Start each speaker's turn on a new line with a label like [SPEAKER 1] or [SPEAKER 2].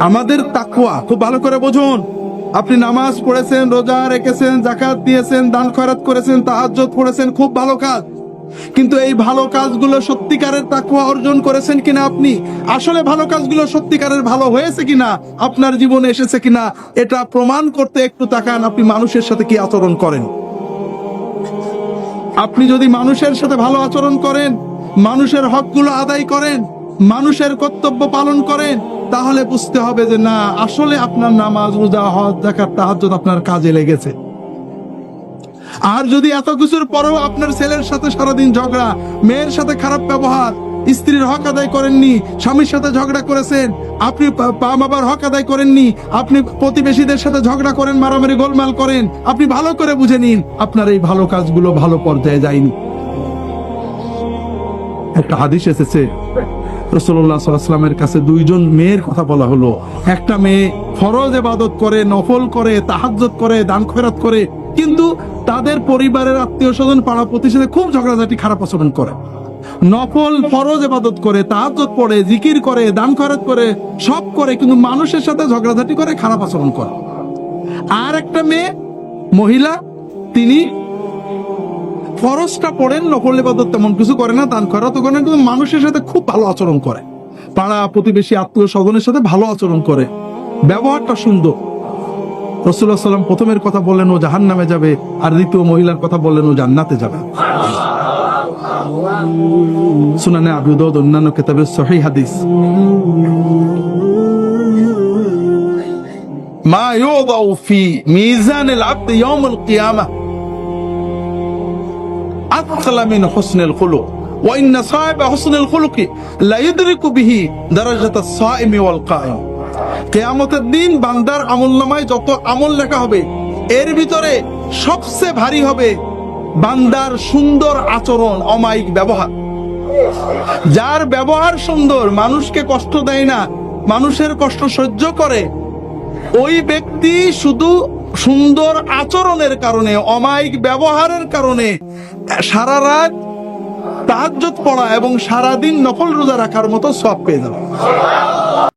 [SPEAKER 1] আমাদের তাকওয়া খুব ভালো করে বুঝুন। আপনি নামাজ পড়েছেন, রোজা রেখেছেন, যাকাত দিয়েছেন, দান খয়রাত করেছেন, তাহাজ্জুদ পড়েছেন, খুব ভালো কাজ। কিন্তু এই ভালো কাজগুলো সত্যিকারের তাকওয়া অর্জন করেছেন কিনা, আপনি আসলে ভালো কাজগুলো সত্যিকারের ভালো হয়েছে কিনা, আপনার জীবনে এসেছে কিনা, এটা প্রমাণ করতে একটু তাকান আপনি মানুষের সাথে কি আচরণ করেন। আপনি যদি মানুষের সাথে ভালো আচরণ করেন, মানুষের হকগুলো আদায় করেন, মানুষের কর্তব্য পালন করেন, তাহলে বুঝতে হবে যে না, আসলে আপনার নামাজ, রোজা, হজ, যাকাত, তাহাজ্জুদ আপনার কাজে লেগেছে। আর যদি এত কিছুর পরেও আপনার ছেলের সাথে সারাদিন ঝগড়া, মেয়ের সাথে খারাপ ব্যবহার, স্ত্রীর হক আদায় করেননি, স্বামীর সাথে ঝগড়া করেছেন, আপনি মা বাবার হক আদায় করেননি, আপনি প্রতিবেশীদের সাথে ঝগড়া করেন, মারামারি গোলমাল করেন, আপনি ভালো করে বুঝে নিন আপনার এই ভালো কাজগুলো ভালো পর্যায়ে যায়নি। একটা হাদিস এসেছে, রাসূলুল্লাহ সাল্লাল্লাহু আলাইহি ওয়াসাল্লামের কাছে দুইজন মেয়ের কথা বলা হলো। একটা মেয়ে ফরজ ইবাদত করে, নফল করে, তাহাজ্জুদ করে, দান খয়রাত করে, কিন্তু তাদের পরিবারের আত্মীয় স্বজন, পাড়া প্রতিবেশীদের খুব ঝগড়াঝাটি, খারাপ আচরণ করে। নফল ফরজ ইবাদত করে, তাহাজ্জুদ পড়ে, জিকির করে, দান খয়রাত করে, সব করে, কিন্তু মানুষের সাথে ঝগড়াঝাটি করে, খারাপ আচরণ করে। আর একটা মেয়ে, মহিলা, তিনি ফরজটা পড়েন, নফল ইবাদত তেমন কিছু করে না, দান খয়রাত করে না, কিন্তু মানুষের সাথে খুব ভালো আচরণ করে, পাড়া প্রতিবেশী আত্মীয় স্বজনের সাথে ভালো আচরণ করে, ব্যবহারটা সুন্দর। রাসূলুল্লাহ সাল্লাল্লাহু আলাইহি ওয়াসাল্লাম প্রথমের কথা বললেন ও জাহান্নামে যাবে, আর দ্বিতীয় মহিলার কথা বললেন ও জান্নাতে যাবে। সুনানে আবু দাউদ অন্যান্য কিতাবে সহিহ হাদিস। মা ইউদাউ ফি মিজানিল আবদ ইয়াউমুল কিয়ামাহ আথকালা মিন হুসনিল খুলুক ওয়া ইন্না সাহিবা হুসনিল খুলুকি লা ইউদরিকু বিহি দারাজাতাস সাইমি ওয়াল কায়িম। কিয়ামতের দিন বান্দার আমলনামায় যত আমল লেখা হবে, এর ভিতরে সবচেয়ে ভারী হবে বান্দার সুন্দর আচরণ, অমায়িক ব্যবহার। যার ব্যবহার সুন্দর, মানুষকে কষ্ট দেয় না, মানুষের কষ্ট সহ্য করে, ওই ব্যক্তি শুধু সুন্দর আচরণের কারণে, অমায়িক ব্যবহারের কারণে সারা রাত তাহাজ্জুদ পড়া এবং সারাদিন নফল রোজা রাখার মতো সওয়াব পেয়ে যাবে।